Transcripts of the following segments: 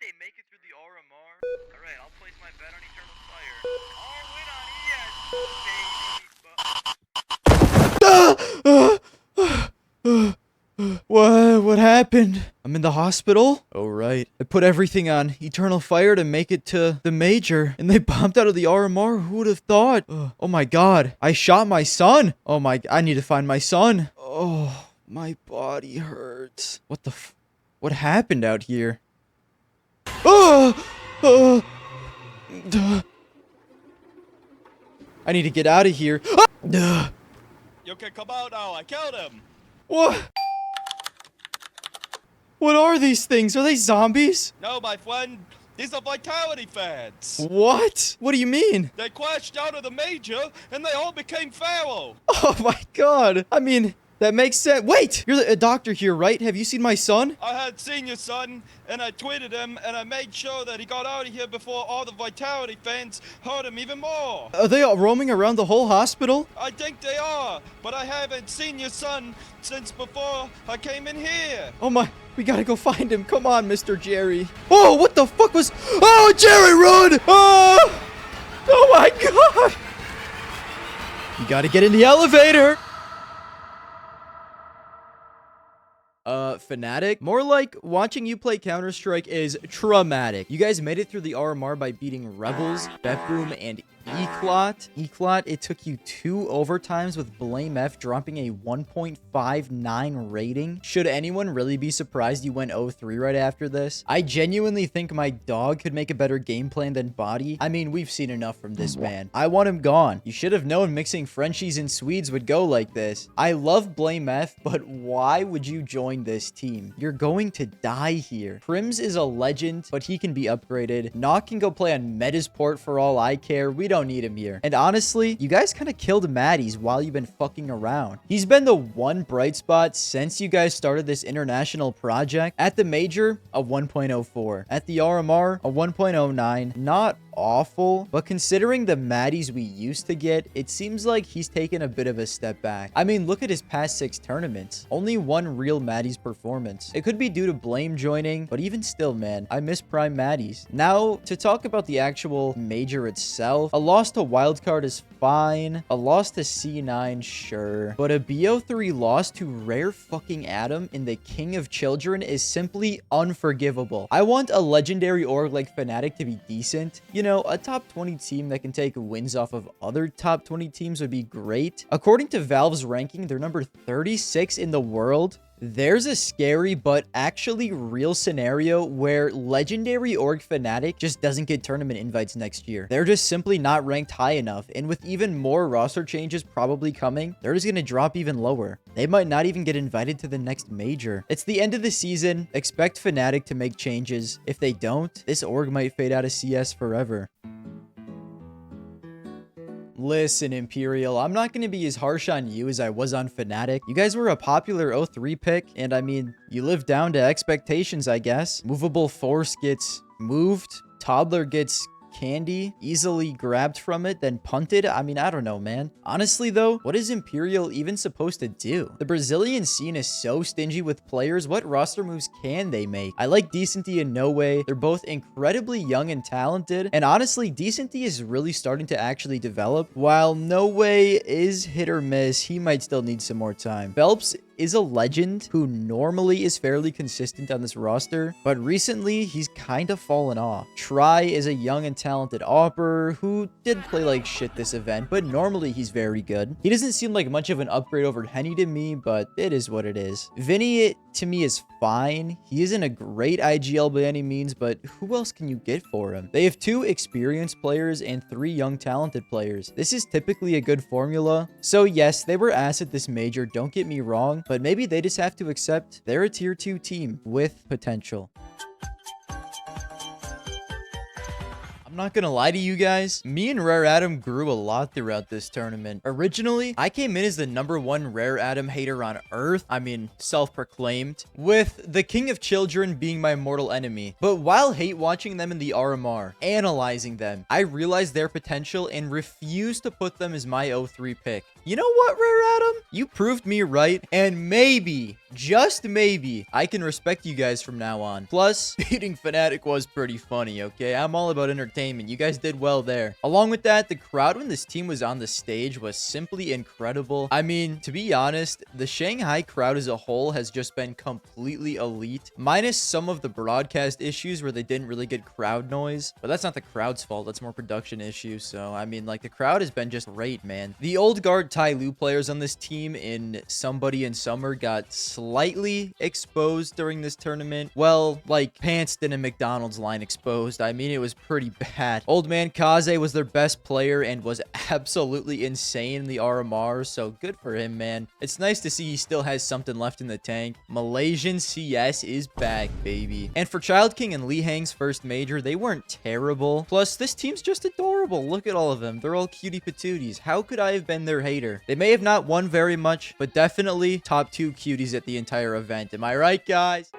they make it through the RMR. Alright, I'll place my bet on Eternal Fire. I'll win on ES, baby. What happened? I'm in the hospital? Oh, right. I put everything on Eternal Fire to make it to the major, and they bombed out of the RMR. Who would have thought? Oh my god. I shot my son. Oh my, I need to find my son. Oh, my body hurts. What happened out here? I need to get out of here. You can come out now. I killed him. What? What are these things? Are they zombies? No, my friend. These are Vitality fans. What? What do you mean? They crashed out of the major, and they all became feral. Oh my god. I mean, that makes sense. Wait! You're a doctor here, right? Have you seen my son? I had seen your son, and I tweeted him, and I made sure that he got out of here before all the Vitality fans hurt him even more. Are they all roaming around the whole hospital? I think they are, but I haven't seen your son since before I came in here. Oh my, we gotta go find him. Come on, Mr. Jerry. Oh, what the fuck was... Oh, Jerry, run! Oh my god! You gotta get in the elevator. Fnatic? More like watching you play Counter-Strike is traumatic. You guys made it through the RMR by beating Rebels, Bethroom, and Eclot. Eclot, it took you 2 overtimes with Blame F dropping a 1.59 rating. Should anyone really be surprised you went 0-3 right after this? I genuinely think my dog could make a better game plan than Body. I mean, we've seen enough from this man. I want him gone. You should have known mixing Frenchies and Swedes would go like this. I love Blame F, but why would you join this team? You're going to die here. Prims is a legend, but he can be upgraded. Nock can go play on Metasport for all I care. We don't need him here. And honestly, you guys kind of killed Maddie's while you've been fucking around. He's been the one bright spot since you guys started this international project. At the major, a 1.04. At the RMR, a 1.09. Not awful, but considering the Maddies we used to get, it seems like he's taken a bit of a step back. I mean, look at his past 6 tournaments. Only one real Maddies performance. It could be due to Blame joining, but even still, man, I miss Prime Maddies. Now, to talk about the actual major itself, a loss to Wildcard is fine. A loss to C9, sure. But a BO3 loss to Rare fucking Adam in the King of Children is simply unforgivable. I want a legendary org like Fnatic to be decent. You know, a top 20 team that can take wins off of other top 20 teams would be great. According to Valve's ranking, they're number 36 in the world. There's a scary but actually real scenario where legendary org Fnatic just doesn't get tournament invites next year. They're just simply not ranked high enough, and with even more roster changes probably coming, they're just gonna drop even lower. They might not even get invited to the next major. It's the end of the season. Expect Fnatic to make changes. If they don't, this org might fade out of CS forever. Listen, Imperial, I'm not going to be as harsh on you as I was on Fnatic. You guys were a popular 0-3 pick, and I mean, you lived down to expectations, I guess. Movable Force gets moved. Toddler gets candy, easily grabbed from it, then punted. I mean, I don't know, man. Honestly, though, what is Imperial even supposed to do? The Brazilian scene is so stingy with players. What roster moves can they make? I like Decenty and No Way. They're both incredibly young and talented. And honestly, Decenty is really starting to actually develop. While No Way is hit or miss, he might still need some more time. Phelps is a legend who normally is fairly consistent on this roster, but recently he's kind of fallen off. Try is a young and talented AWPer who did play like shit this event, but normally he's very good. He doesn't seem like much of an upgrade over Henny to me, but it is what it is. Vinny, to me, is fine. He isn't a great IGL by any means, but who else can you get for him? They have 2 experienced players and 3 young talented players. This is typically a good formula. So yes, they were asked at this major, don't get me wrong, but maybe they just have to accept they're a tier 2 team with potential. I'm not gonna lie to you guys, me and Rare Adam grew a lot throughout this tournament. Originally, I came in as the #1 Rare Adam hater on Earth. I mean, self-proclaimed, with the King of Children being my mortal enemy. But while hate watching them in the RMR, analyzing them, I realized their potential and refused to put them as my 0-3 pick. You know what, Rare Adam? You proved me right, and maybe, just maybe, I can respect you guys from now on. Plus, beating Fnatic was pretty funny, okay? I'm all about entertainment. You guys did well there. Along with that, the crowd when this team was on the stage was simply incredible. I mean, to be honest, the Shanghai crowd as a whole has just been completely elite, minus some of the broadcast issues where they didn't really get crowd noise. But that's not the crowd's fault. That's more production issues. So, I mean, like, the crowd has been just great, man. The old guard Tai Lu players on this team in Somebody in Summer got slightly exposed during this tournament. Well, like, Panston and McDonald's line exposed. I mean, it was pretty bad. Old man Kaze was their best player and was absolutely insane in the RMR, so good for him, man. It's nice to see he still has something left in the tank. Malaysian CS is back, baby. And for Child King and Lee Hang's first major, they weren't terrible. Plus, this team's just adorable. Look at all of them. They're all cutie patooties. How could I have been their hater? They may have not won very much, but definitely top 2 cuties at the entire event. Am I right, guys?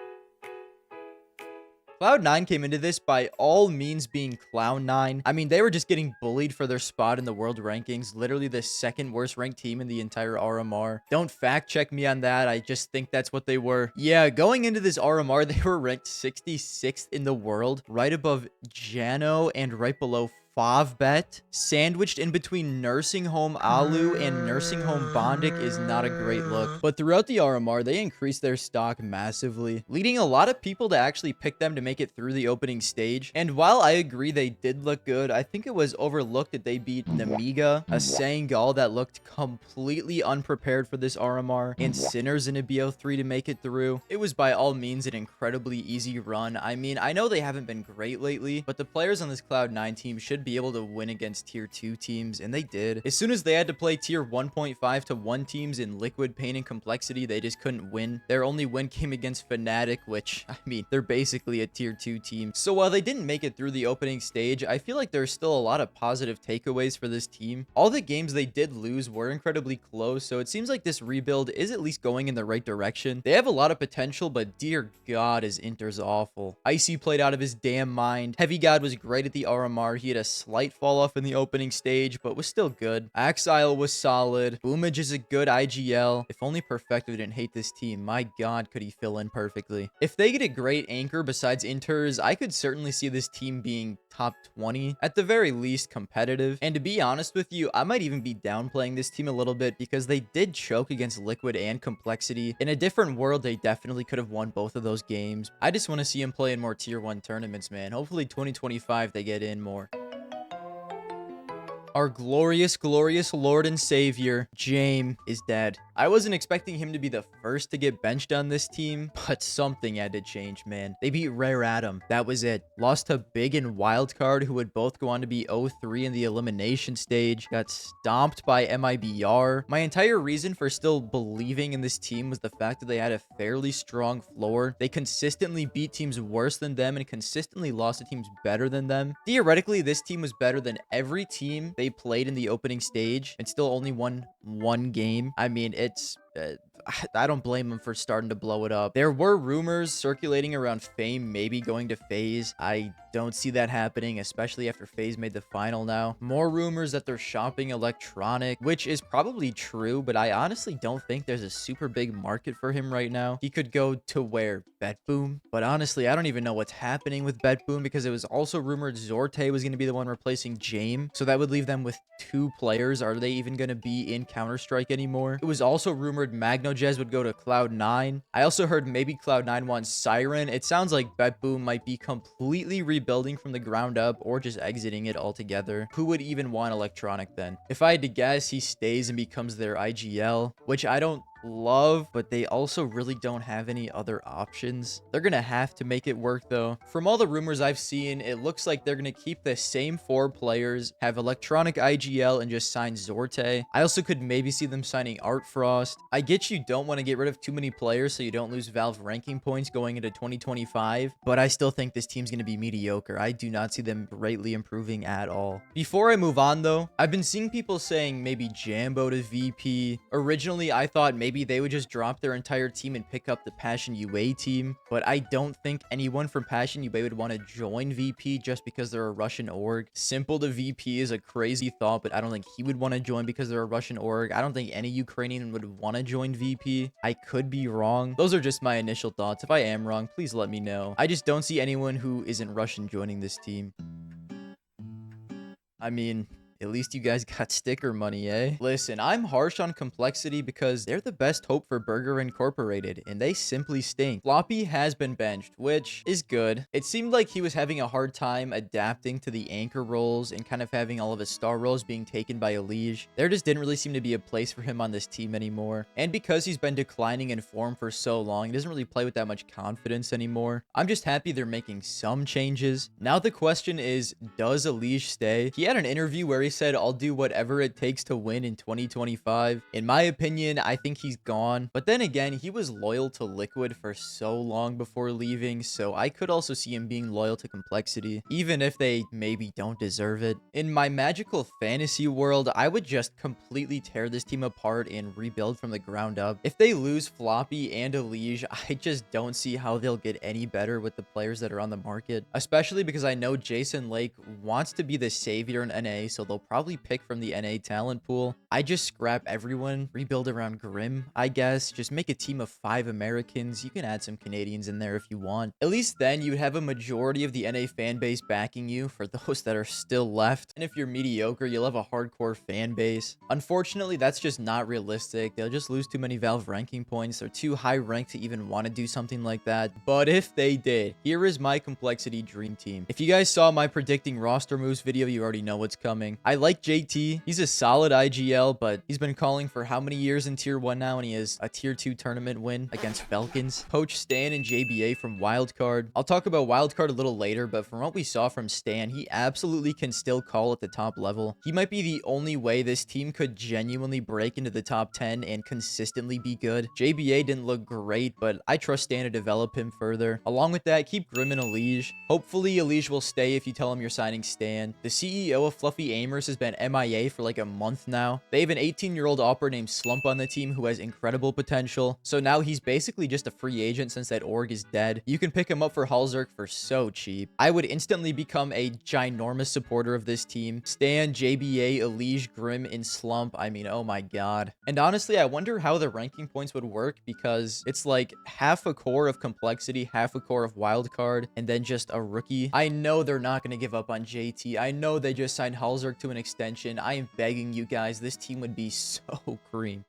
Cloud9 came into this by all means being Cloud9. I mean, they were just getting bullied for their spot in the world rankings. Literally the second worst ranked team in the entire RMR. Don't fact check me on that. I just think that's what they were. Yeah, going into this RMR, they were ranked 66th in the world, right above Jano and right below Favbet. Sandwiched in between Nursing Home Alu and Nursing Home Bondic is not a great look. But throughout the RMR, they increased their stock massively, leading a lot of people to actually pick them to make it through the opening stage. And while I agree they did look good, I think it was overlooked that they beat Namiga, a Sangal that looked completely unprepared for this RMR, and Sinners in a BO3 to make it through. It was by all means an incredibly easy run. I mean, I know they haven't been great lately, but the players on this Cloud9 team should be able to win against tier 2 teams, and they did. As soon as they had to play tier 1.5 to 1 teams in Liquid, Pain, and Complexity, they just couldn't win. Their only win came against Fnatic, which, I mean, they're basically a tier 2 team. So while they didn't make it through the opening stage, I feel like there's still a lot of positive takeaways for this team. All the games they did lose were incredibly close, so it seems like this rebuild is at least going in the right direction. They have a lot of potential, but dear God, his Inter's awful. Icy played out of his damn mind. Heavy God was great at the RMR. He had a slight fall off in the opening stage, but was still good. Axile was solid. Boomage is a good IGL. If only Perfecto didn't hate this team. My God, could he fill in perfectly. If they get a great anchor besides Inters, I could certainly see this team being top 20, at the very least competitive. And to be honest with you, I might even be downplaying this team a little bit because they did choke against Liquid and Complexity. In a different world, they definitely could have won both of those games. I just want to see him play in more tier 1 tournaments, man. Hopefully 2025 they get in more. Our glorious, glorious Lord and Savior, Jammin, is dead. I wasn't expecting him to be the first to get benched on this team, but something had to change, man. They beat Rare Adam. That was it. Lost to Big and Wildcard, who would both go on to be 0-3 in the elimination stage. Got stomped by MIBR. My entire reason for still believing in this team was the fact that they had a fairly strong floor. They consistently beat teams worse than them and consistently lost to teams better than them. Theoretically, this team was better than every team they played in the opening stage and still only won 1 game. I mean, it's I don't blame them for starting to blow it up. There were rumors circulating around Fame maybe going to Faze. I don't see that happening, especially after Faze made the final now. More rumors that they're shopping Electronic, which is probably true, but I honestly don't think there's a super big market for him right now. He could go to where? BetBoom? But honestly, I don't even know what's happening with BetBoom because it was also rumored Zorte was going to be the one replacing Jammin. So that would leave them with 2 players. Are they even going to be in Counter-Strike anymore? It was also rumored Magnojez would go to Cloud9. I also heard maybe Cloud9 wants Siren. It sounds like BetBoom might be completely rebuilding from the ground up or just exiting it altogether. Who would even want Electronic then? If I had to guess, he stays and becomes their IGL, which I don't love, but they also really don't have any other options. They're gonna have to make it work though. From all the rumors I've seen, it looks like they're gonna keep the same 4 players, have Electronic IGL, and just sign Zorte. I also could maybe see them signing Art Frost. I get you don't want to get rid of too many players so you don't lose Valve ranking points going into 2025, but I still think this team's gonna be mediocre. I do not see them greatly improving at all. Before I move on though, I've been seeing people saying maybe Jambo to VP. Originally, I thought maybe maybe they would just drop their entire team and pick up the Passion UA team. But I don't think anyone from Passion UA would want to join VP just because they're a Russian org. Simple to VP is a crazy thought, but I don't think he would want to join because they're a Russian org. I don't think any Ukrainian would want to join VP. I could be wrong. Those are just my initial thoughts. If I am wrong, please let me know. I just don't see anyone who isn't Russian joining this team. I mean, at least you guys got sticker money, eh? Listen, I'm harsh on Complexity because they're the best hope for Burger Incorporated, and they simply stink. Floppy has been benched, which is good. It seemed like he was having a hard time adapting to the anchor roles and kind of having all of his star roles being taken by Elige. There just didn't really seem to be a place for him on this team anymore. And because he's been declining in form for so long, he doesn't really play with that much confidence anymore. I'm just happy they're making some changes. Now the question is, does Elige stay? He had an interview where he said, I'll do whatever it takes to win in 2025. In my opinion, I think he's gone. But then again, he was loyal to Liquid for so long before leaving, so I could also see him being loyal to Complexity, even if they maybe don't deserve it. In my magical fantasy world, I would just completely tear this team apart and rebuild from the ground up. If they lose Floppy and Elige, I just don't see how they'll get any better with the players that are on the market, especially because I know Jason Lake wants to be the savior in NA, so they'll probably pick from the NA talent pool. I just scrap everyone, rebuild around Grim, I guess. Just make a team of 5 Americans. You can add some Canadians in there if you want. At least then you would have a majority of the NA fan base backing you for those that are still left. And if you're mediocre, you'll have a hardcore fan base. Unfortunately, that's just not realistic. They'll just lose too many Valve ranking points. They're too high ranked to even want to do something like that. But if they did, here is my Complexity dream team. If you guys saw my predicting roster moves video, you already know what's coming. I like JT. He's a solid IGL, but he's been calling for how many years in tier 1 now, and he has a tier 2 tournament win against Falcons. Poach Stan and JBA from Wildcard. I'll talk about Wildcard a little later, but from what we saw from Stan, he absolutely can still call at the top level. He might be the only way this team could genuinely break into the top 10 and consistently be good. JBA didn't look great, but I trust Stan to develop him further. Along with that, keep Grim and Elige. Hopefully Elige will stay if you tell him you're signing Stan. The CEO of Fluffy Aimers has been MIA for like a month now. They have an 18-year-old opera named Slump on the team who has incredible potential. So now he's basically just a free agent since that org is dead. You can pick him up for Halzerk for so cheap. I would instantly become a ginormous supporter of this team. Stan, JBA, Elige, Grim, and Slump. I mean, oh my god. And honestly, I wonder how the ranking points would work because it's like half a core of Complexity, half a core of Wildcard, and then just a rookie. I know they're not going to give up on JT. I know they just signed Halzerk to an extension. I am begging you guys, this team would be so cream.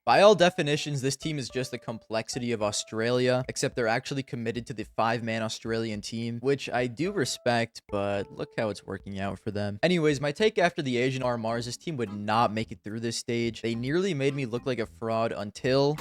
By all definitions, this team is just the Complexity of Australia, except they're actually committed to the 5-man Australian team, which I do respect, but look how it's working out for them. Anyways, my take after the Asian RMRs, this team would not make it through this stage. They nearly made me look like a fraud until...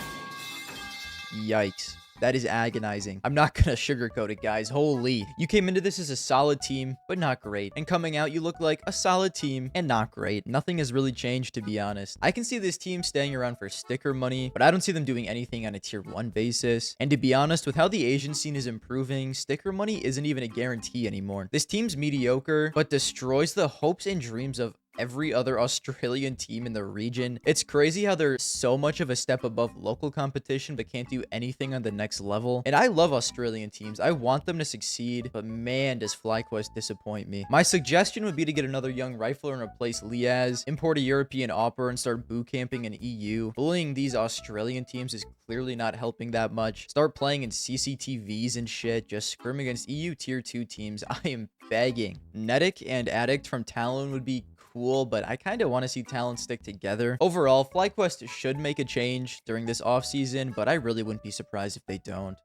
Yikes. That is agonizing. I'm not gonna sugarcoat it, guys. Holy. You came into this as a solid team, but not great. And coming out, you look like a solid team and not great. Nothing has really changed, to be honest. I can see this team staying around for sticker money, but I don't see them doing anything on a tier 1 basis. And to be honest, with how the Asian scene is improving, sticker money isn't even a guarantee anymore. This team's mediocre, but destroys the hopes and dreams of every other Australian team in the region. It's crazy how they're so much of a step above local competition but can't do anything on the next level. And I love Australian teams. I want them to succeed, but man, does Flyquest disappoint me. My suggestion would be to get another young rifler and replace Liaz, import a European opera, and start boot camping in EU. Bullying these Australian teams is clearly not helping that much. Start playing in CCTVs and shit. Just scrim against EU tier 2 teams. I am begging. Netic and Addict from Talon would be cool, but I kind of want to see Talon stick together. Overall, Flyquest should make a change during this offseason, but I really wouldn't be surprised if they don't.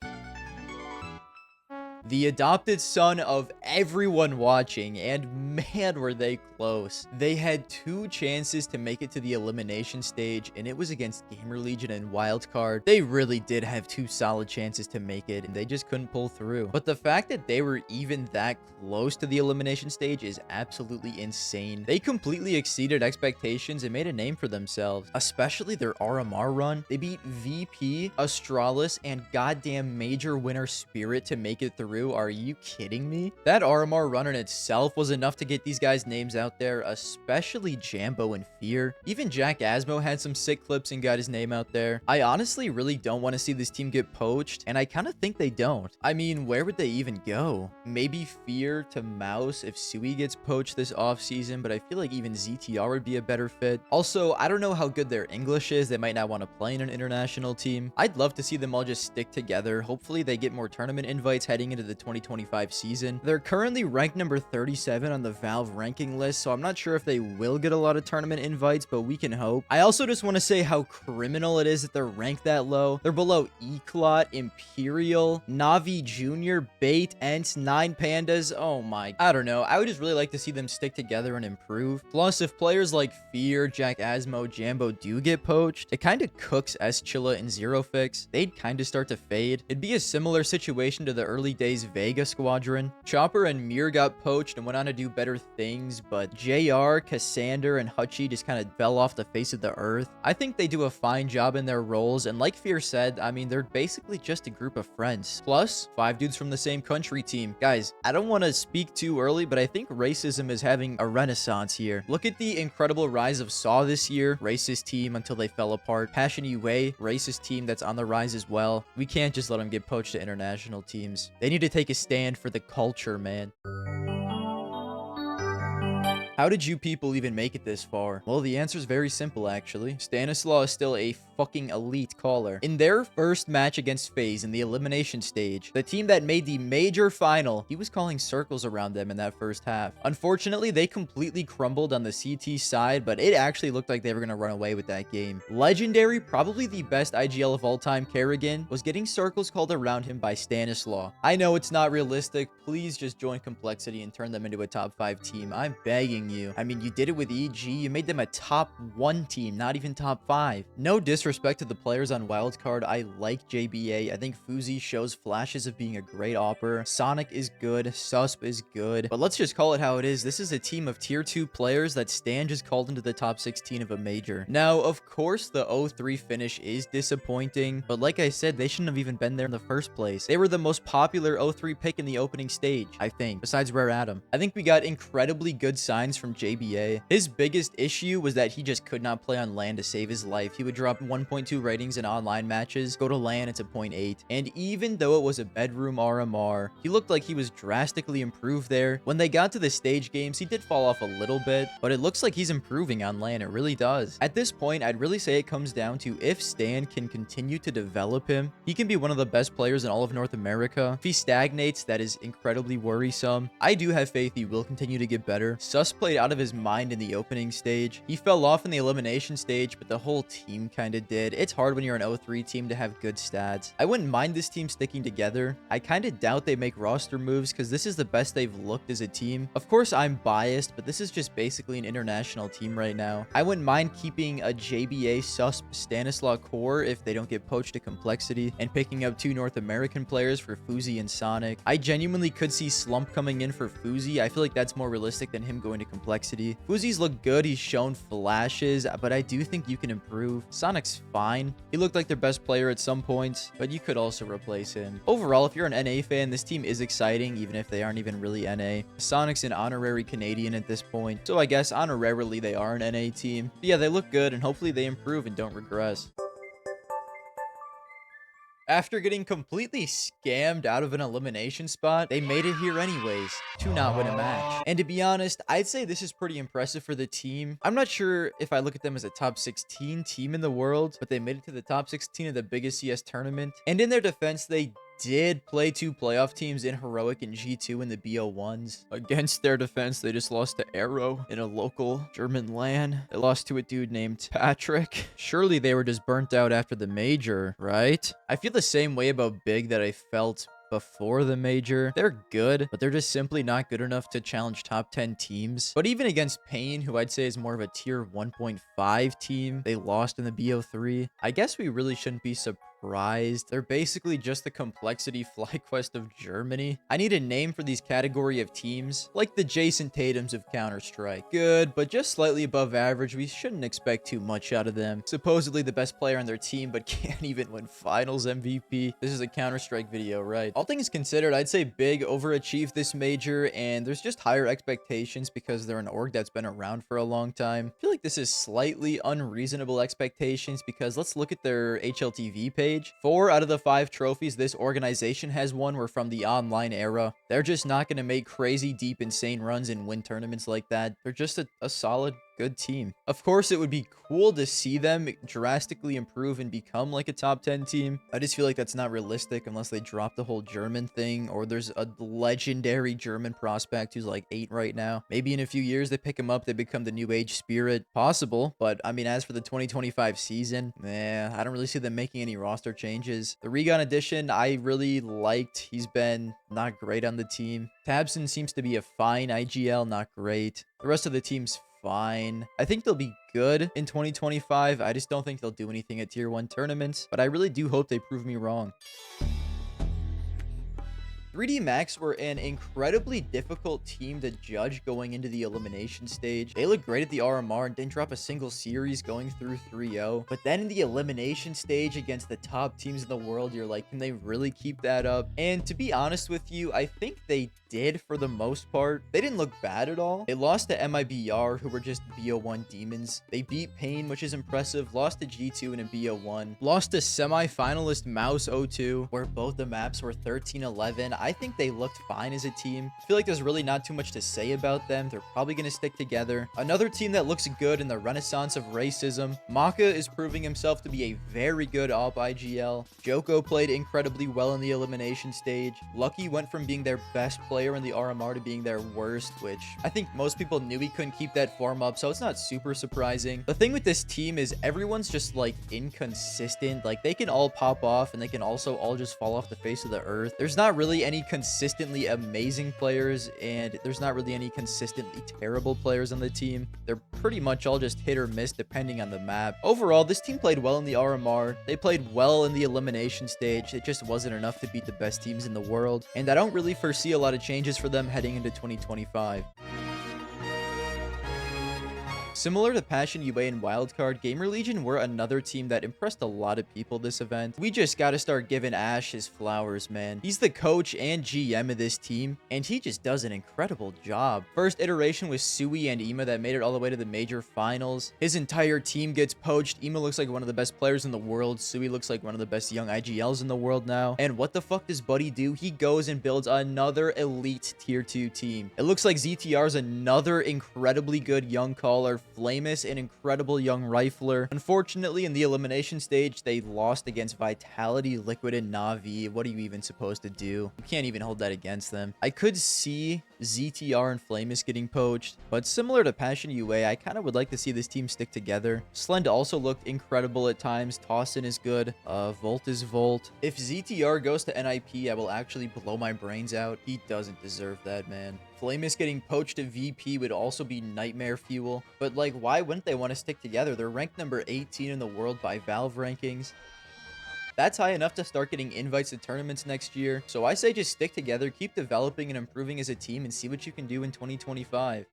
The adopted son of everyone watching, and man, were they close. They had 2 chances to make it to the elimination stage, and it was against Gamerlegion and Wildcard. They really did have 2 solid chances to make it, and they just couldn't pull through. But the fact that they were even that close to the elimination stage is absolutely insane. They completely exceeded expectations and made a name for themselves, especially their RMR run. They beat VP, Astralis, and goddamn major winner Spirit to make it through. through. Are you kidding me? That RMR run in itself was enough to get these guys' names out there, especially Jambo and Fear. Even Jack Asmo had some sick clips and got his name out there. I honestly really don't want to see this team get poached, and I kind of think they don't. I mean, where would they even go? Maybe Fear to Mouz if Sui gets poached this offseason, but I feel like even ZTR would be a better fit. Also, I don't know how good their English is. They might not want to play in an international team. I'd love to see them all just stick together. Hopefully they get more tournament invites heading into the 2025 season. They're currently ranked number 37 on the Valve ranking list, so I'm not sure if they will get a lot of tournament invites, but we can hope. I also just want to say how criminal it is that they're ranked that low. They're below Eclot, Imperial, Navi Jr., Bait, Ents, 9 Pandas. Oh my, I don't know. I would just really like to see them stick together and improve. Plus, if players like Fear, Jack Asmo, Jambo do get poached, it kind of cooks Chilla and Zero Fix. They'd kind of start to fade. It'd be a similar situation to the early days Vega Squadron. Chopper and Mir got poached and went on to do better things, but JR, Cassander, and Hutchie just kind of fell off the face of the earth. I think they do a fine job in their roles, and like Fear said, I mean, they're basically just a group of friends. Plus, 5 dudes from the same country team. Guys, I don't want to speak too early, but I think racism is having a renaissance here. Look at the incredible rise of Saw this year. Racist team until they fell apart. Passion UA, racist team that's on the rise as well. We can't just let them get poached to international teams. They need to take a stand for the culture, man. How did you people even make it this far? Well, the answer is very simple, actually. Stanislaw is still a fucking elite caller. In their first match against Faze in the elimination stage, the team that made the major final, he was calling circles around them in that first half. Unfortunately, they completely crumbled on the CT side, but it actually looked like they were going to run away with that game. Legendary, probably the best IGL of all time, Kerrigan, was getting circles called around him by Stanislaw. I know it's not realistic. Please just join Complexity and turn them into a top 5 team. I'm begging you. I mean, you did it with EG. You made them a top 1 team, not even top 5. No disrespect to the players on Wildcard. I like JBA. I think Fuzi shows flashes of being a great opper. Sonic is good. Susp is good. But let's just call it how it is. This is a team of tier 2 players that Stan just called into the top 16 of a major. Now, of course, the 0-3 finish is disappointing. But like I said, they shouldn't have even been there in the first place. They were the most popular 0-3 pick in the opening stage, I think, besides Rare Atom. I think we got incredibly good signs from JBA. His biggest issue was that he just could not play on LAN to save his life. He would drop 1.2 ratings in online matches, go to LAN, it's a 0.8. And even though it was a bedroom RMR, he looked like he was drastically improved there. When they got to the stage games, he did fall off a little bit, but it looks like he's improving on LAN. It really does. At this point, I'd really say it comes down to if Stan can continue to develop him, he can be one of the best players in all of North America. If he stagnates, that is incredibly worrisome. I do have faith he will continue to get better. Sus played out of his mind in the opening stage. He fell off in the elimination stage, but the whole team kind of did. It's hard when you're an 0-3 team to have good stats. I wouldn't mind this team sticking together. I kind of doubt they make roster moves because this is the best they've looked as a team. Of course, I'm biased, but this is just basically an international team right now. I wouldn't mind keeping a JBA, Susp, Stanislaw core if they don't get poached to Complexity, and picking up 2 North American players for Fuzi and Sonic. I genuinely could see Slump coming in for Fuzi. I feel like that's more realistic than him going to Complexity. Fuzi's looked good. He's shown flashes, but I do think you can improve. Sonic's fine. He looked like their best player at some points, but you could also replace him. Overall, if you're an NA fan, this team is exciting, even if they aren't even really NA. Sonic's an honorary Canadian at this point, so I guess honorarily they are an NA team. But yeah, they look good, and hopefully they improve and don't regress. After getting completely scammed out of an elimination spot, they made it here anyways to not win a match. And to be honest, I'd say this is pretty impressive for the team. I'm not sure if I look at them as a top 16 team in the world, but they made it to the top 16 of the biggest CS tournament. And in their defense, they did play 2 playoff teams in Heroic and G2 in the BO1s. Against their defense, they just lost to Arrow in a local German LAN. They lost to a dude named Patrick. Surely they were just burnt out after the major, right? I feel the same way about Big that I felt before the major. They're good, but they're just simply not good enough to challenge top 10 teams. But even against Pain, who I'd say is more of a tier 1.5 team, they lost in the BO3. I guess we really shouldn't be surprised surprised. They're basically just the complexity Flyquest of Germany. I need a name for these category of teams, like the Jason Tatums of Counter-Strike. Good, but just slightly above average. We shouldn't expect too much out of them. Supposedly the best player on their team, but can't even win finals MVP. This is a Counter-Strike video, right? All things considered, I'd say Big overachieved this major, and there's just higher expectations because they're an org that's been around for a long time. I feel like this is slightly unreasonable expectations because let's look at their HLTV page. 4 out of the 5 trophies this organization has won were from the online era. They're just not going to make crazy, deep, insane runs and win tournaments like that. They're just a solid, good team. Of course, it would be cool to see them drastically improve and become like a top 10 team. I just feel like that's not realistic unless they drop the whole German thing, or there's a legendary German prospect who's like 8 right now. Maybe in a few years they pick him up, they become the new age spirit. Possible, but I mean, as for the 2025 season, I don't really see them making any roster changes. The Regon edition, I really liked. He's been not great on the team. Tabson seems to be a fine IGL, not great. The rest of the team's fine. I think they'll be good in 2025. I just don't think they'll do anything at tier 1 tournaments, but I really do hope they prove me wrong. 3D Max were an incredibly difficult team to judge going into the elimination stage. They looked great at the RMR and didn't drop a single series going through 3-0. But then in the elimination stage against the top teams in the world, you're like, can they really keep that up? And to be honest with you, I think they did for the most part. They didn't look bad at all. They lost to MIBR, who were just BO1 demons. They beat Pain, which is impressive. Lost to G2 in a BO1. Lost to semi-finalist Mouz 02, where both the maps were 13-11. I think they looked fine as a team. I feel like there's really not too much to say about them. They're probably going to stick together. Another team that looks good in the renaissance of racism. Maka is proving himself to be a very good AWP IGL. Joko played incredibly well in the elimination stage. Lucky went from being their best player in the RMR to being their worst, which I think most people knew he couldn't keep that form up, so it's not super surprising. The thing with this team is everyone's just like inconsistent. Like they can all pop off and they can also all just fall off the face of the earth. There's not really any consistently amazing players, and there's not really any consistently terrible players on the team. They're pretty much all just hit or miss depending on the map. Overall, this team played well in the RMR. They played well in the elimination stage. It just wasn't enough to beat the best teams in the world, and I don't really foresee a lot of changes for them heading into 2025. Similar to Passion UA and Wildcard, Gamerlegion were another team that impressed a lot of people this event. We just gotta start giving Ash his flowers, man. He's the coach and GM of this team, and he just does an incredible job. First iteration was Sui and Ima that made it all the way to the major finals. His entire team gets poached. Ima looks like one of the best players in the world. Sui looks like one of the best young IGLs in the world now. And what the fuck does Buddy do? He goes and builds another elite tier 2 team. It looks like ZTR is another incredibly good young caller. Flamus, an incredible young rifler. Unfortunately, in the elimination stage, they lost against Vitality, Liquid, and NAVI. What are you even supposed to do? You can't even hold that against them. I could see ZTR and Flamus getting poached, but similar to Passion UA, I kind of would like to see this team stick together. Slend also looked incredible at times. Tossin is good. Volt is Volt. If ZTR goes to NIP, I will actually blow my brains out. He doesn't deserve that, man. Flamus getting poached to VP would also be nightmare fuel. But like, why wouldn't they want to stick together? They're ranked number 18 in the world by Valve rankings. That's high enough to start getting invites to tournaments next year. So I say just stick together, keep developing and improving as a team, and see what you can do in 2025.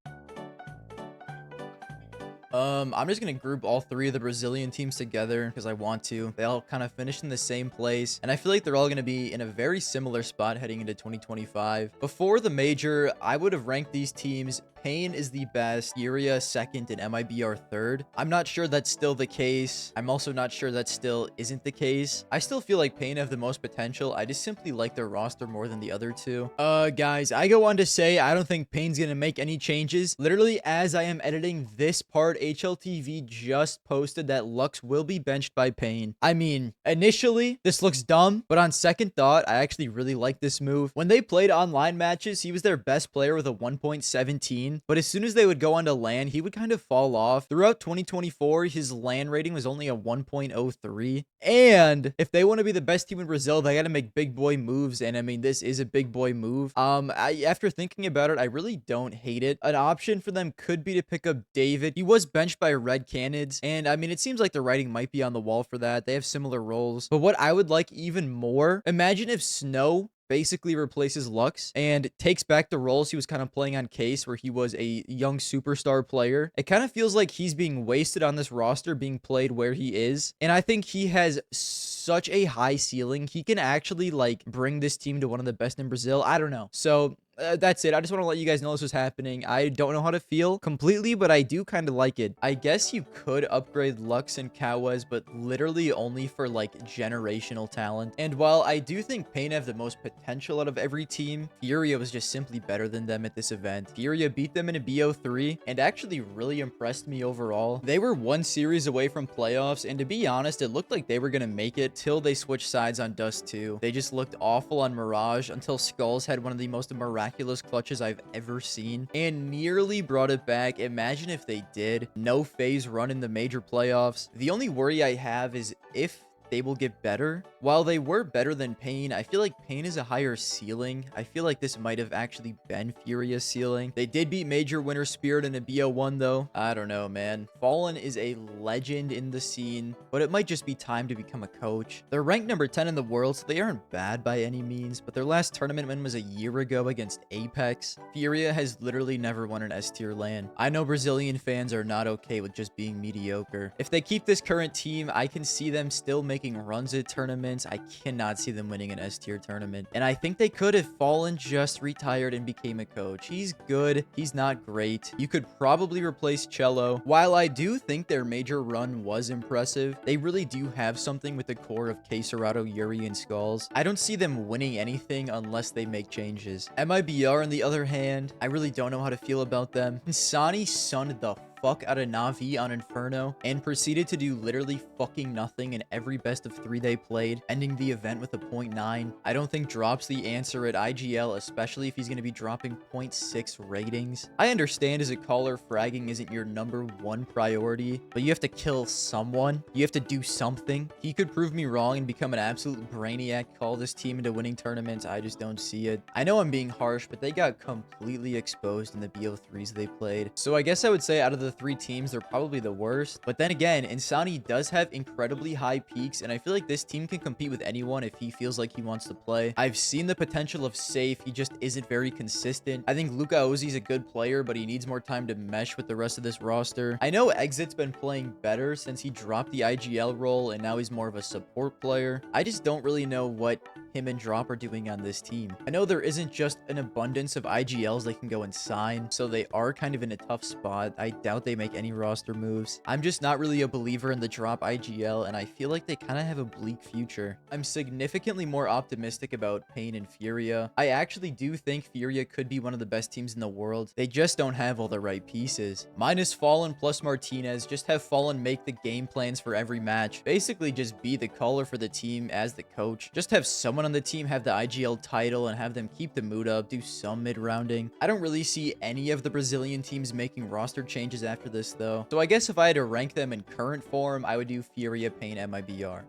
I'm just gonna group all 3 of the Brazilian teams together because I want to. They all kind of finished in the same place, and I feel like they're all gonna be in a very similar spot heading into 2025. Before the major, I would have ranked these teams. Pain is the best, Furia second, and MIBR third. I'm not sure that's still the case. I'm also not sure that still isn't the case. I still feel like Pain have the most potential. I just simply like their roster more than the other 2. Guys, I go on to say I don't think Pain's gonna make any changes. Literally, as I am editing this part, HLTV just posted that Lux will be benched by Pain. I mean, initially, this looks dumb, but on second thought, I actually really like this move. When they played online matches, he was their best player with a 1.17. But as soon as they would go onto LAN, he would kind of fall off. Throughout 2024, his LAN rating was only a 1.03. And if they want to be the best team in Brazil, they got to make big boy moves. And I mean, this is a big boy move. After thinking about it, I really don't hate it. An option for them could be to pick up David. He was benched by Red Canids, and I mean, it seems like the writing might be on the wall for that. They have similar roles. But what I would like even more, imagine if Snow basically replaces Lux and takes back the roles he was kind of playing on Case, where he was a young superstar player. It kind of feels like he's being wasted on this roster, being played where he is. And I think he has such a high ceiling. He can actually like bring this team to one of the best in Brazil. I don't know. So that's it. I just want to let you guys know this was happening. I don't know how to feel completely, but I do kind of like it. I guess you could upgrade Lux and Kawez, but literally only for like generational talent. And while I do think Pain have the most potential out of every team, Furia was just simply better than them at this event. Furia beat them in a BO3 and actually really impressed me overall. They were one series away from playoffs, and to be honest, it looked like they were going to make it till they switched sides on Dust 2. They just looked awful on Mirage until Skulls had one of the most miraculous clutches I've ever seen and nearly brought it back. Imagine if they did. No Faze run in the major playoffs. The only worry I have is if they will get better. While they were better than Pain, I feel like Pain is a higher ceiling. I feel like this might have actually been Furia's ceiling. They did beat major winner Spirit in a BO1 though. I don't know, man. Fallen is a legend in the scene, but it might just be time to become a coach. They're ranked number 10 in the world, so they aren't bad by any means, but their last tournament win was a year ago against Apex. Furia has literally never won an S tier LAN. I know Brazilian fans are not okay with just being mediocre. If they keep this current team, I can see them still making runs at tournaments. I cannot see them winning an S tier tournament. And I think they could if Fallen just retired and became a coach. He's good. He's not great. You could probably replace Cello. While I do think their major run was impressive, they really do have something with the core of K-Serato, Yuri, and Skulls. I don't see them winning anything unless they make changes. MIBR, on the other hand, I really don't know how to feel about them. Insani sunned the fuck out of Navi on Inferno and proceeded to do literally fucking nothing in every best of 3 they played, ending the event with a 0.9. I don't think Drop's the answer at IGL, especially if he's going to be dropping 0.6 ratings. I understand as a caller, fragging isn't your #1 priority, but you have to kill someone. You have to do something. He could prove me wrong and become an absolute brainiac, call this team into winning tournaments. I just don't see it. I know I'm being harsh, but they got completely exposed in the BO3s they played. So I guess I would say out of the 3 teams, they're probably the worst. But then again, Insani does have incredibly high peaks, and I feel like this team can compete with anyone if he feels like he wants to play. I've seen the potential of Safe. He just isn't very consistent. I think Luka Ozi's a good player, but he needs more time to mesh with the rest of this roster. I know Exit's been playing better since he dropped the IGL role, and now he's more of a support player. I just don't really know what him and Drop are doing on this team. I know there isn't just an abundance of IGLs they can go and sign, so they are kind of in a tough spot. I doubt they make any roster moves. I'm just not really a believer in the Drop IGL, and I feel like they kind of have a bleak future. I'm significantly more optimistic about Pain and Furia. I actually do think Furia could be one of the best teams in the world. They just don't have all the right pieces. Minus Fallen plus Martinez, just have Fallen make the game plans for every match. Basically just be the caller for the team as the coach. Just have someone on the team have the IGL title and have them keep the mood up, do some mid-rounding. I don't really see any of the Brazilian teams making roster changes after this though. So I guess if I had to rank them in current form, I would do Furia, Pain, MIBR.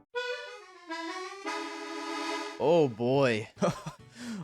Oh boy.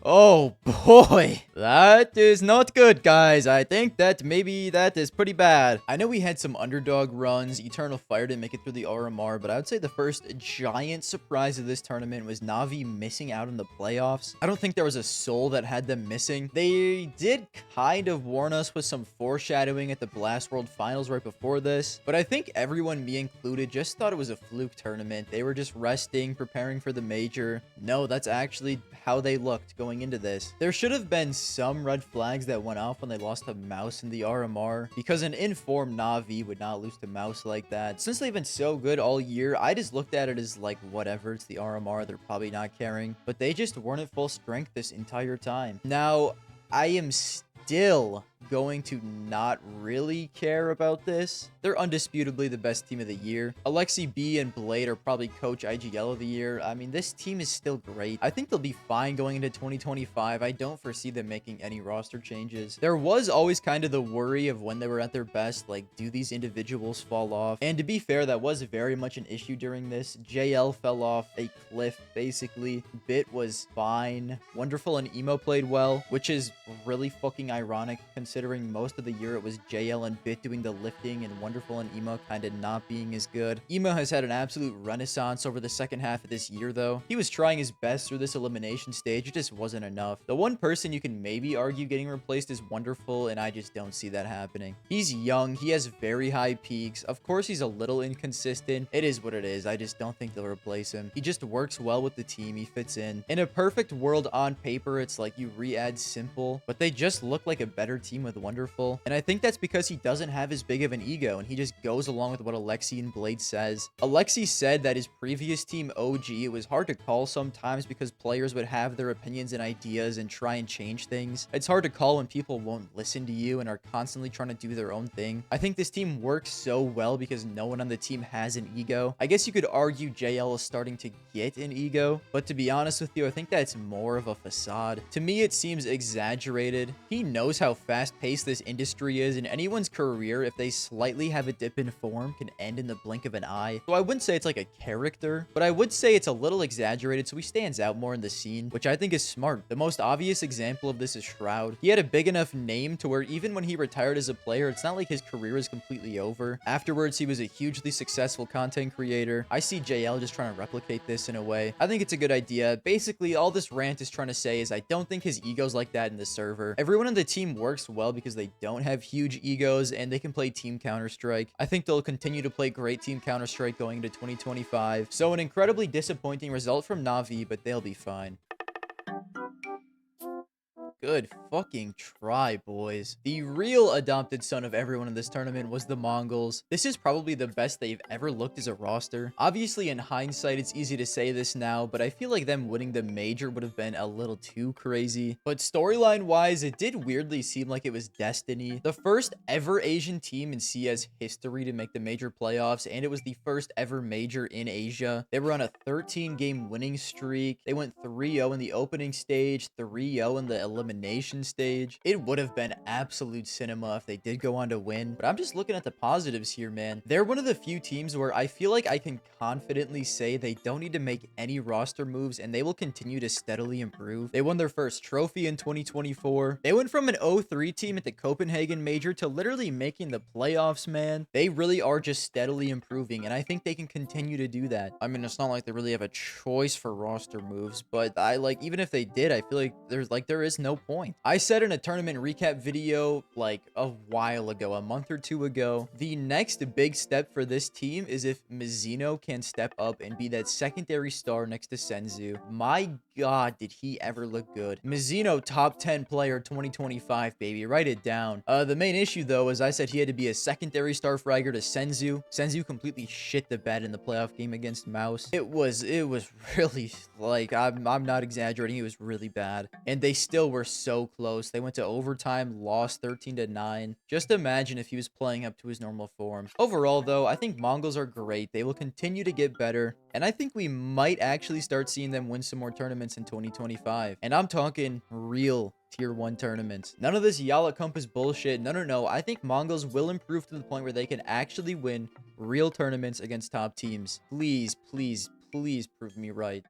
Oh boy, that is not good, guys. I think that maybe that is pretty bad. I know we had some underdog runs. Eternal Fire didn't make it through the RMR, but I would say the first giant surprise of this tournament was Navi missing out in the playoffs. I don't think there was a soul that had them missing. They did kind of warn us with some foreshadowing at the Blast World Finals right before this, but I think everyone, me included, just thought it was a fluke tournament. They were just resting, preparing for the major. No, that's actually how they looked going into this. There should have been some red flags that went off when they lost to Mouz in the RMR, because an informed Navi would not lose to Mouz like that. Since they've been so good all year, I just looked at it as like, whatever, it's the RMR, they're probably not caring, but they just weren't at full strength this entire time. Now, I am still going to not really care about this. They're undisputably the best team of the year. Alexi B and Blade are probably coach IGL of the year. I mean, this team is still great. I think they'll be fine going into 2025. I don't foresee them making any roster changes. There was always kind of the worry of when they were at their best, like, do these individuals fall off? And to be fair, that was very much an issue during this. JL fell off a cliff, basically. Bit was fine. Wonderful and Emo played well, which is really fucking ironic considering most of the year it was JL and Bit doing the lifting and Wonderful and Emo kind of not being as good. Emo has had an absolute renaissance over the second half of this year though. He was trying his best through this elimination stage, it just wasn't enough. The one person you can maybe argue getting replaced is Wonderful, and I just don't see that happening. He's young, he has very high peaks. Of course he's a little inconsistent. It is what it is. I just don't think they'll replace him. He just works well with the team. He fits in. In a perfect world on paper, it's like you re-add Simple, but they just look like a better team with Wonderful. And I think that's because he doesn't have as big of an ego, and he just goes along with what Alexi and Blade says. Alexi said that his previous team OG, it was hard to call sometimes because players would have their opinions and ideas and try and change things. It's hard to call when people won't listen to you and are constantly trying to do their own thing. I think this team works so well because no one on the team has an ego. I guess you could argue JL is starting to get an ego, but to be honest with you, I think that's more of a facade. To me, it seems exaggerated. He knows how fast-paced this industry is, and anyone's career, if they slightly have a dip in form, can end in the blink of an eye. So I wouldn't say it's like a character, but I would say it's a little exaggerated so he stands out more in the scene, which I think is smart. The most obvious example of this is Shroud. He had a big enough name to where even when he retired as a player, it's not like his career is completely over. Afterwards, he was a hugely successful content creator. I see JL just trying to replicate this in a way. I think it's a good idea. Basically, all this rant is trying to say is I don't think his ego's like that in the server. Everyone on the team works well because they don't have huge egos and they can play Team Counter-Strike. I think they'll continue to play great Team Counter-Strike going into 2025. So an incredibly disappointing result from NAVI, but they'll be fine. Good fucking try, boys. The real adopted son of everyone in this tournament was the Mongolz. This is probably the best they've ever looked as a roster. Obviously, in hindsight, it's easy to say this now, but I feel like them winning the major would have been a little too crazy. But storyline-wise, it did weirdly seem like it was destiny. The first ever Asian team in CS history to make the major playoffs, and it was the first ever major in Asia. They were on a 13-game winning streak. They went 3-0 in the opening stage, 3-0 in the elimination stage. It would have been absolute cinema if they did go on to win, but I'm just looking at the positives here, man. They're one of the few teams where I feel like I can confidently say they don't need to make any roster moves and they will continue to steadily improve. They won their first trophy in 2024. They went from an 0-3 team at the Copenhagen Major to literally making the playoffs, man. They really are just steadily improving, and I think they can continue to do that. I mean, it's not like they really have a choice for roster moves, but even if they did, I feel like there is no point. I said in a tournament recap video like a while ago, a month or two ago, the next big step for this team is if Mizuno can step up and be that secondary star next to Senzu. My God, did he ever look good. Mizuno top 10 player 2025, baby. Write it down. The main issue though is I said he had to be a secondary star fragger to Senzu. Senzu completely shit the bed in the playoff game against Mouz. It was really, like, I'm not exaggerating, it was really bad. And they still were so close. They went to overtime, lost 13-9. Just imagine if he was playing up to his normal form. Overall though, I think Mongolz are great. They will continue to get better, and I think we might actually start seeing them win some more tournaments in 2025. And I'm talking real tier 1 tournaments. None of this Yala Compass bullshit. No. I think Mongolz will improve to the point where they can actually win real tournaments against top teams. Please, please, please prove me right.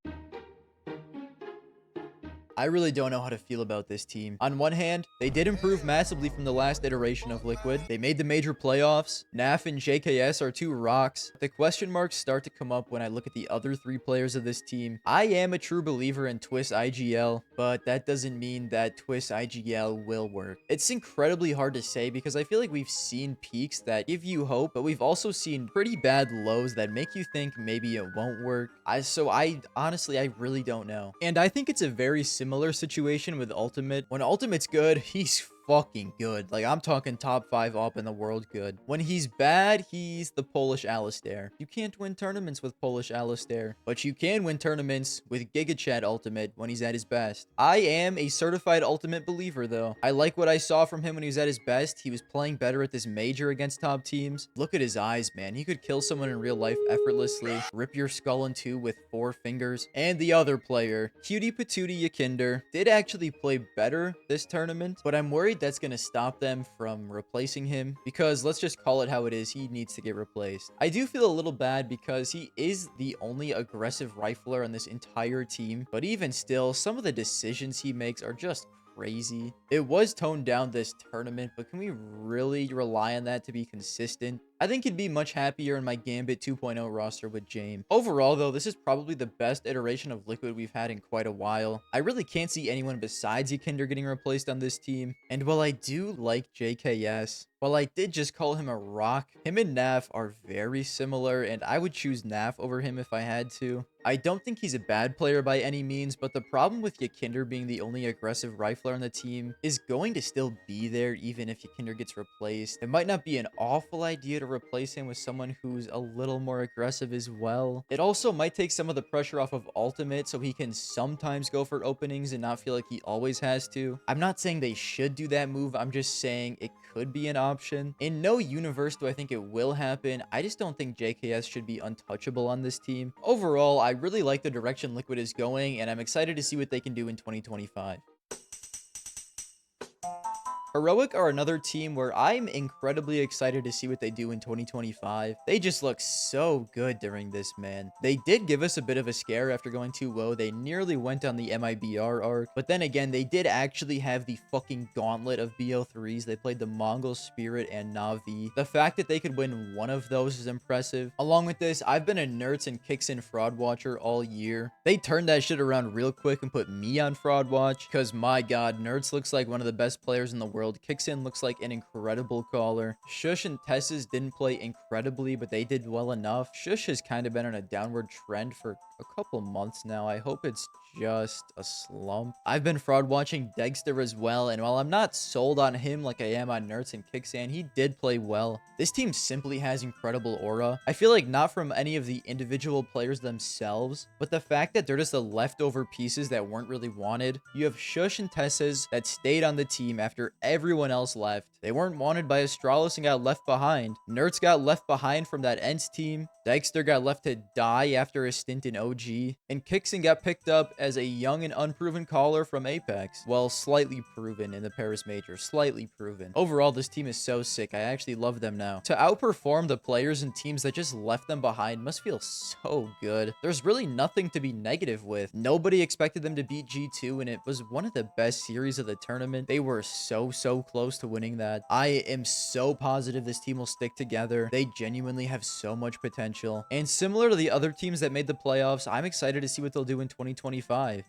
I really don't know how to feel about this team. On one hand, they did improve massively from the last iteration of Liquid. They made the major playoffs. NAF and JKS are two rocks. The question marks start to come up when I look at the other 3 players of this team. I am a true believer in Twist IGL, but that doesn't mean that Twist IGL will work. It's incredibly hard to say because I feel like we've seen peaks that give you hope, but we've also seen pretty bad lows that make you think maybe it won't work. Honestly, I really don't know. And I think it's a very similar situation with Ultimate. When Ultimate's good, he's fucking good. Like, I'm talking top 5 op in the world good. When he's bad, he's the Polish Alistair. You can't win tournaments with Polish Alistair, but you can win tournaments with GigaChad Ultimate when he's at his best. I am a certified Ultimate believer, though. I like what I saw from him when he was at his best. He was playing better at this major against top teams. Look at his eyes, man. He could kill someone in real life effortlessly, rip your skull in 2 with 4 fingers. And the other player, Cutie Patootie Yakinder, did actually play better this tournament, but I'm worried that's going to stop them from replacing him because let's just call it how it is. He needs to get replaced. I do feel a little bad because he is the only aggressive rifler on this entire team, but even still, some of the decisions he makes are just crazy. It was toned down this tournament, but can we really rely on that to be consistent? I think he'd be much happier in my Gambit 2.0 roster with James. Overall, though, this is probably the best iteration of Liquid we've had in quite a while. I really can't see anyone besides Ykinder getting replaced on this team. And while I do like JKS, while I did just call him a rock, him and Nav are very similar, and I would choose Nav over him if I had to. I don't think he's a bad player by any means, but the problem with Ykinder being the only aggressive rifler on the team is going to still be there even if Ykinder gets replaced. It might not be an awful idea to replace him with someone who's a little more aggressive as well. It also might take some of the pressure off of Ultimate so he can sometimes go for openings and not feel like he always has to. I'm not saying they should do that move, I'm just saying it could be an option. In no universe do I think it will happen. I just don't think JKS should be untouchable on this team. Overall, I really like the direction Liquid is going, and I'm excited to see what they can do in 2025. Heroic are another team where I'm incredibly excited to see what they do in 2025. They just look so good during this, man. They did give us a bit of a scare after going too low. They nearly went on the MIBR arc, but then again, they did actually have the fucking gauntlet of BO3s. They played the Mongolz, Spirit, and NAVI. The fact that they could win one of those is impressive. Along with this, I've been a Nerds and Kixin fraud watcher all year. They turned that shit around real quick and put me on fraud watch, because my god, Nerds looks like one of the best players in the world. Kixin looks like an incredible caller. Shush and Tess's didn't play incredibly, but they did well enough. Shush has kind of been on a downward trend for a couple months now. I hope it's just a slump. I've been fraud watching Dexter as well, and while I'm not sold on him like I am on Nerds and Kixan, he did play well. This team simply has incredible aura. I feel like not from any of the individual players themselves, but the fact that they're just the leftover pieces that weren't really wanted. You have Shush and Tess's that stayed on the team after everyone else left. They weren't wanted by Astralis and got left behind. Nerds got left behind from that Ents team. Dexter got left to die after a stint in OG. And Kixan got picked up as a young and unproven caller from Apex. Well, slightly proven in the Paris Major. Slightly proven. Overall, this team is so sick. I actually love them now. To outperform the players and teams that just left them behind must feel so good. There's really nothing to be negative with. Nobody expected them to beat G2, and it was one of the best series of the tournament. They were so close to winning that. I am so positive this team will stick together. They genuinely have so much potential. And similar to the other teams that made the playoffs, I'm excited to see what they'll do in 2025.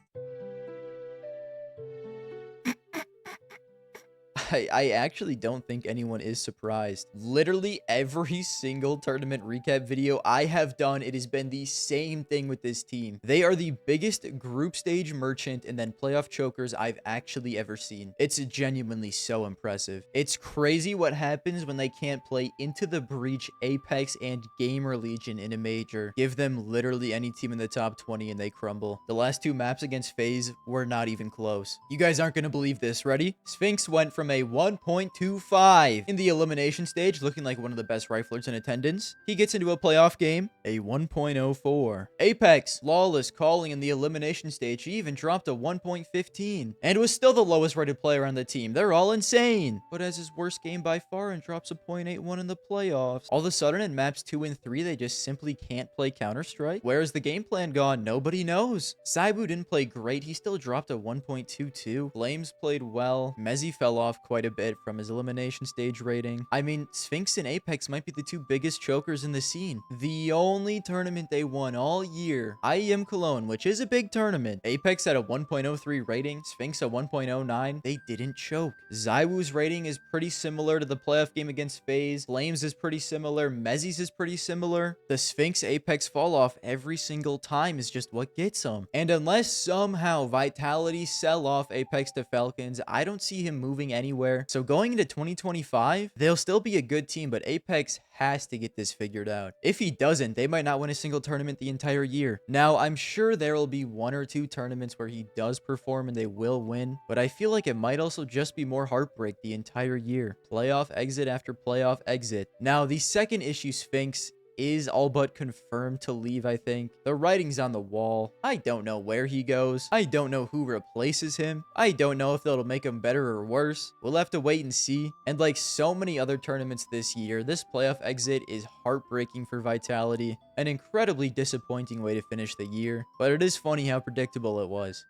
I actually don't think anyone is surprised. Literally every single tournament recap video I have done, it has been the same thing with this team. They are the biggest group stage merchant and then playoff chokers I've actually ever seen. It's genuinely so impressive. It's crazy what happens when they can't play Into the Breach, Apex, and Gamerlegion in a major. Give them literally any team in the top 20 and they crumble. The last two maps against Faze were not even close. You guys aren't gonna believe this. Ready? Sphinx went from a 1.25 in the elimination stage, looking like one of the best riflers in attendance. He gets into a playoff game, a 1.04. Apex, flawless calling in the elimination stage. He even dropped a 1.15 and was still the lowest rated player on the team. They're all insane. But has his worst game by far and drops a 0.81 in the playoffs. All of a sudden in maps 2 and 3, they just simply can't play counterstrike. Where is the game plan gone? Nobody knows. Saibu didn't play great. He still dropped a 1.22. Flames played well. Mezzi fell off quite a bit from his elimination stage rating. I mean, Sphinx and Apex might be the two biggest chokers in the scene. The only tournament they won all year, IEM Cologne, which is a big tournament. Apex had a 1.03 rating, Sphinx a 1.09. They didn't choke. Zywoo's rating is pretty similar to the playoff game against Faze. Flames is pretty similar. Mezzi's is pretty similar. The Sphinx Apex fall off every single time is just what gets them. And unless somehow Vitality sell off Apex to Falcons, I don't see him moving anywhere. So going into 2025, they'll still be a good team, but Apex has to get this figured out. If he doesn't, they might not win a single tournament the entire year. Now, I'm sure there will be 1 or 2 tournaments where he does perform and they will win, but I feel like it might also just be more heartbreak the entire year. Playoff exit after playoff exit. Now, the second issue, Sphinx, is all but confirmed to leave, I think. The writing's on the wall. I don't know where he goes. I don't know who replaces him. I don't know if that'll make him better or worse. We'll have to wait and see. And like so many other tournaments this year, this playoff exit is heartbreaking for Vitality. An incredibly disappointing way to finish the year. But it is funny how predictable it was.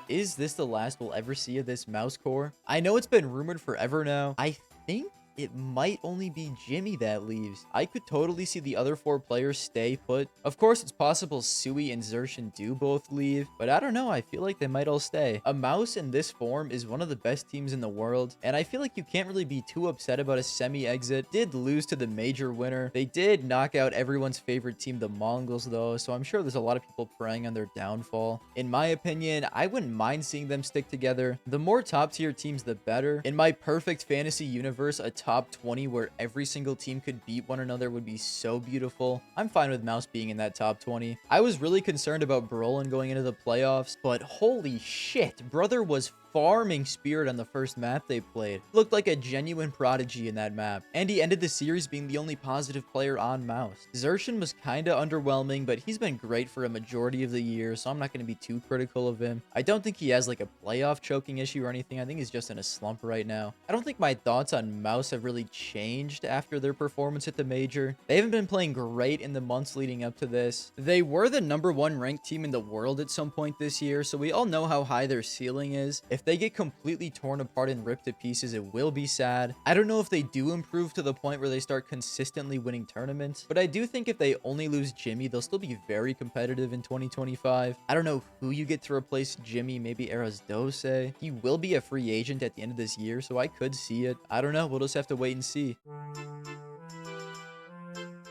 Is this the last we'll ever see of this Mouz core? I know it's been rumored forever now. I think it might only be Jimmy that leaves. I could totally see the other 4 players stay put. Of course, it's possible Sui and Xerxin do both leave, but I don't know. I feel like they might all stay. A Mouz in this form is one of the best teams in the world, and I feel like you can't really be too upset about a semi-exit. Did lose to the major winner. They did knock out everyone's favorite team, the Mongolz, though, so I'm sure there's a lot of people preying on their downfall. In my opinion, I wouldn't mind seeing them stick together. The more top-tier teams, the better. In my perfect fantasy universe, a top 20 where every single team could beat one another would be so beautiful. I'm fine with Mouz being in that top 20. I was really concerned about Brolin going into the playoffs, but holy shit, brother was farming Spirit on the first map they played. Looked like a genuine prodigy in that map. And he ended the series being the only positive player on Mouz. Xerxin was kinda underwhelming, but he's been great for a majority of the year, so I'm not going to be too critical of him. I don't think he has like a playoff choking issue or anything. I think he's just in a slump right now. I don't think my thoughts on Mouz have really changed after their performance at the major. They haven't been playing great in the months leading up to this. They were the #1 ranked team in the world at some point this year, so we all know how high their ceiling is. If they get completely torn apart and ripped to pieces, it will be sad. I don't know if they do improve to the point where they start consistently winning tournaments, but I do think if they only lose Jimmy, they'll still be very competitive in 2025. I don't know who you get to replace Jimmy, maybe Eras Dose. He will be a free agent at the end of this year, so I could see it. I don't know. We'll just have to wait and see.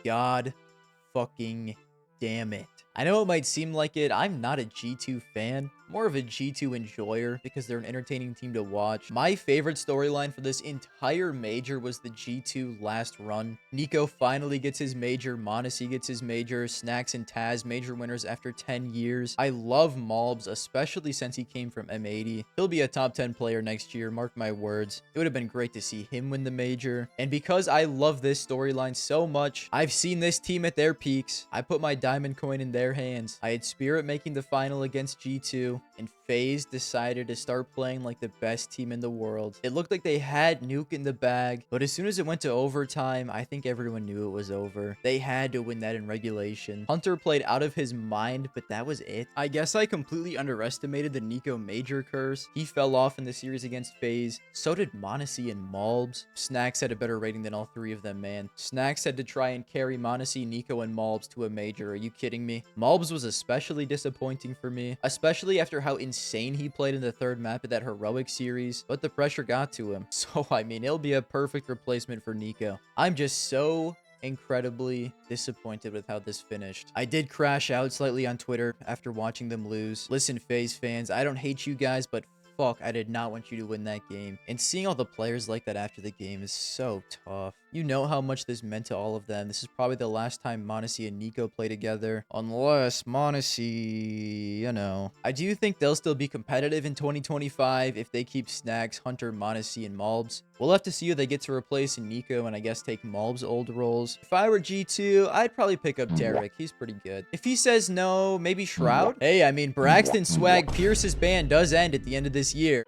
God fucking damn it. I know it might seem like it. I'm not a G2 fan, more of a G2 enjoyer because they're an entertaining team to watch. My favorite storyline for this entire major was the G2 last run. niko finally gets his major, Monacy gets his major, Snacks and Taz major winners after 10 years. I love Mongolz, especially since he came from M80. He'll be a top 10 player next year, mark my words. It would have been great to see him win the major. And because I love this storyline so much, I've seen this team at their peaks. I put my diamond coin in their hands. I had Spirit making the final against G2, and Faze decided to start playing like the best team in the world. It looked like they had Nuke in the bag, but as soon as it went to overtime, I think everyone knew it was over. They had to win that in regulation. Hunter played out of his mind, but that was it. I guess I completely underestimated the niko major curse. He fell off in the series against Faze. So did Monacy and Mongolz. Snacks had a better rating than all 3 of them, man. Snacks had to try and carry Monacy, niko, and Mongolz to a major. Are you kidding me? Mongolz was especially disappointing for me, especially after how insane he played in the 3rd map of that heroic series, but the pressure got to him. So, I mean, it'll be a perfect replacement for niko. I'm just so incredibly disappointed with how this finished. I did crash out slightly on Twitter after watching them lose. Listen, Faze fans, I don't hate you guys, but fuck, I did not want you to win that game. And seeing all the players like that after the game is so tough. You know how much this meant to all of them. This is probably the last time Monacy and niko play together. Unless Monacy, you know. I do think they'll still be competitive in 2025 if they keep Snacks, Hunter, Monacy, and Mongolz. We'll have to see who they get to replace in niko and I guess take Mongolz's old roles. If I were G2, I'd probably pick up Derek. He's pretty good. If he says no, maybe Shroud? Hey, I mean, Braxton Swag Pierce's ban does end at the end of this year.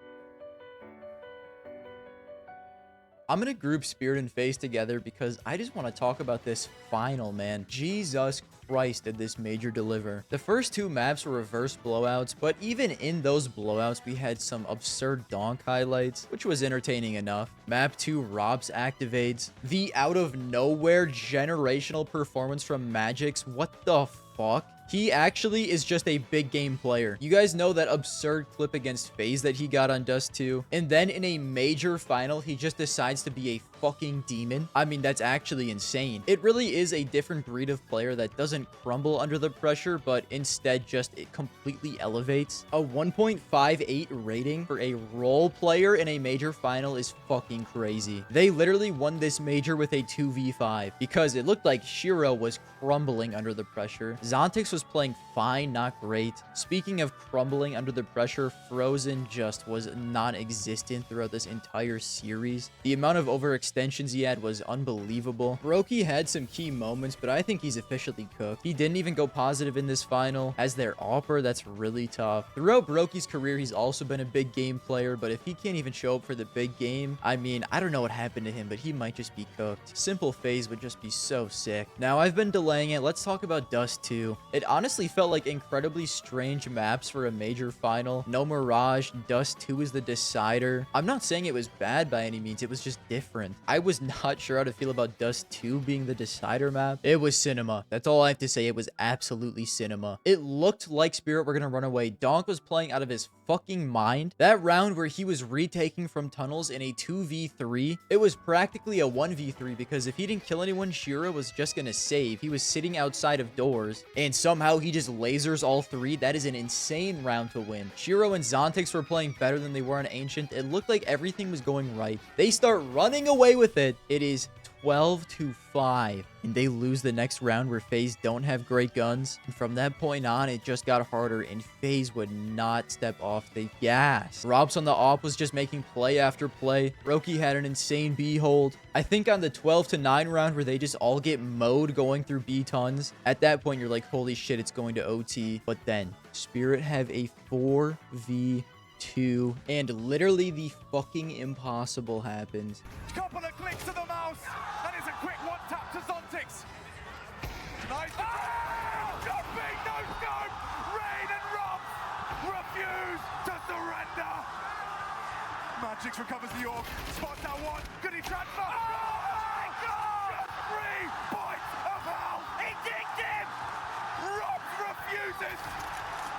I'm gonna group Spirit and Faze together because I just want to talk about this final, man. Jesus Christ, did this major deliver. The first 2 maps were reverse blowouts, but even in those blowouts, we had some absurd donk highlights, which was entertaining enough. Map 2, Robs activates. The out of nowhere generational performance from Magix. What the fuck? He actually is just a big game player. You guys know that absurd clip against Faze that he got on Dust 2. And then in a major final, he just decides to be a fucking demon. I mean, that's actually insane. It really is a different breed of player that doesn't crumble under the pressure, but instead just it completely elevates. A 1.58 rating for a role player in a major final is fucking crazy. They literally won this major with a 2v5 because it looked like Shiro was crumbling under the pressure. Zontix was playing fine, not great. Speaking of crumbling under the pressure, Frozen just was non-existent throughout this entire series. The amount of overextension extensions he had was unbelievable. Brokey had some key moments, but I think he's officially cooked. He didn't even go positive in this final. As their AWPer, that's really tough. Throughout Brokey's career, he's also been a big game player, but if he can't even show up for the big game, I mean, I don't know what happened to him, but he might just be cooked. Simple Faze would just be so sick. Now, I've been delaying it. Let's talk about Dust 2. It honestly felt like incredibly strange maps for a major final. No Mirage. Dust 2 is the decider. I'm not saying it was bad by any means. It was just different. I was not sure how to feel about Dust 2 being the decider map. It was cinema. That's all I have to say. It was absolutely cinema. It looked like Spirit were gonna run away. Donk was playing out of his fucking mind. That round where he was retaking from tunnels in a 2v3, it was practically a 1v3 because if he didn't kill anyone, Shiro was just gonna save. He was sitting outside of doors and somehow he just lasers all three. That is an insane round to win. Shiro and Zontix were playing better than they were on Ancient. It looked like everything was going right. They start running away with it. It is 12-5, and they lose the next round where Faze don't have great guns. And from that point on, it just got harder, and Faze would not step off the gas. Robs on the AWP was just making play after play. Roki had an insane B hold. I think on the 12-9 round where they just all get mowed going through B tons, at that point, you're like, holy shit, it's going to OT. But then, Spirit have a 4v2, and literally the fucking impossible happens. Couple of clicks to the mouse, and it's a quick one tap to Zontix. Nice. Oh! Jumping, no scope. Rain and Rob refuse to surrender. Magix recovers the orb. Spots that one. Good he transfer. Oh my God! 3 points of hell. He digged him. Rob refuses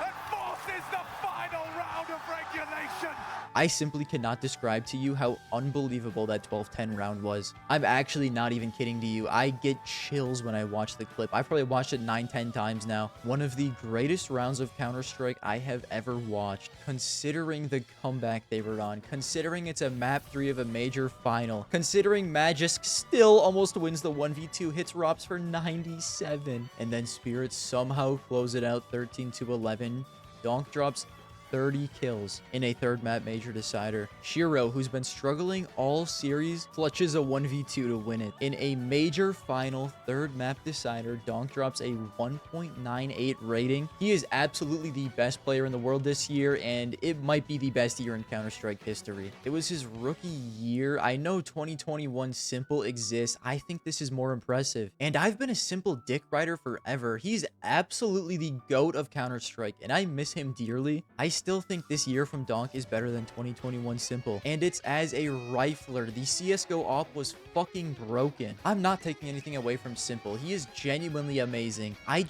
and forces the final round of regulation. I simply cannot describe to you how unbelievable that 12-10 round was. I'm actually not even kidding to you. I get chills when I watch the clip. I've probably watched it 9-10 times now. One of the greatest rounds of Counter-Strike I have ever watched, considering the comeback they were on, considering it's a map 3 of a major final, considering Magisk still almost wins the 1v2, hits Rops for 97, and then Spirit somehow close it out 13-11. Donk drops 30 kills in a third map major decider. Shiro, who's been struggling all series, clutches a 1v2 to win it. In a major final third map decider, Donk drops a 1.98 rating. He is absolutely the best player in the world this year, and it might be the best year in Counter-Strike history. It was his rookie year. I know 2021 Simple exists. I think this is more impressive. And I've been a Simple dick rider forever. He's absolutely the GOAT of Counter-Strike, and I miss him dearly. I still think this year from Donk is better than 2021 Simple. And it's as a rifler. The CSGO op was fucking broken. I'm not taking anything away from Simple. He is genuinely amazing. I've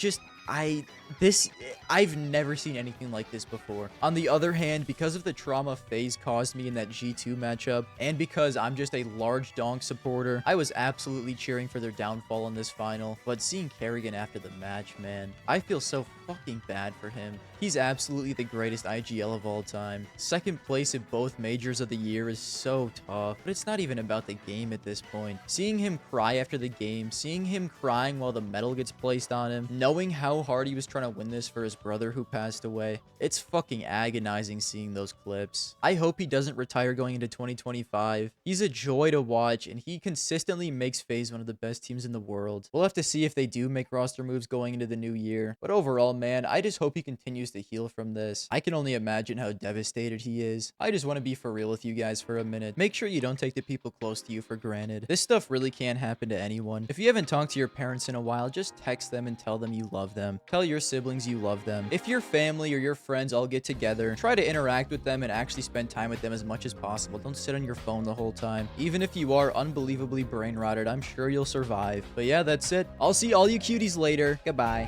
never seen anything like this before. On the other hand, because of the trauma Faze caused me in that G2 matchup, and because I'm just a large Donk supporter, I was absolutely cheering for their downfall in this final. But seeing Kerrigan after the match, man, I feel so fucking bad for him. He's absolutely the greatest IGL of all time. Second place at both majors of the year is so tough, but it's not even about the game at this point. Seeing him cry after the game, seeing him crying while the medal gets placed on him, knowing how hard he was trying to win this for his brother who passed away, it's fucking agonizing seeing those clips. I hope he doesn't retire going into 2025. He's a joy to watch, and he consistently makes FaZe one of the best teams in the world. We'll have to see if they do make roster moves going into the new year, but overall, man, I just hope he continues to heal from this. I can only imagine how devastated he is. I just want to be for real with you guys for a minute. Make sure you don't take the people close to you for granted. This stuff really can happen to anyone. If you haven't talked to your parents in a while, just text them and tell them you love them. Tell your siblings you love them. If your family or your friends all get together, try to interact with them and actually spend time with them as much as possible. Don't sit on your phone the whole time. Even if you are unbelievably brain rotted, I'm sure you'll survive. But yeah, that's it. I'll see all you cuties later. Goodbye.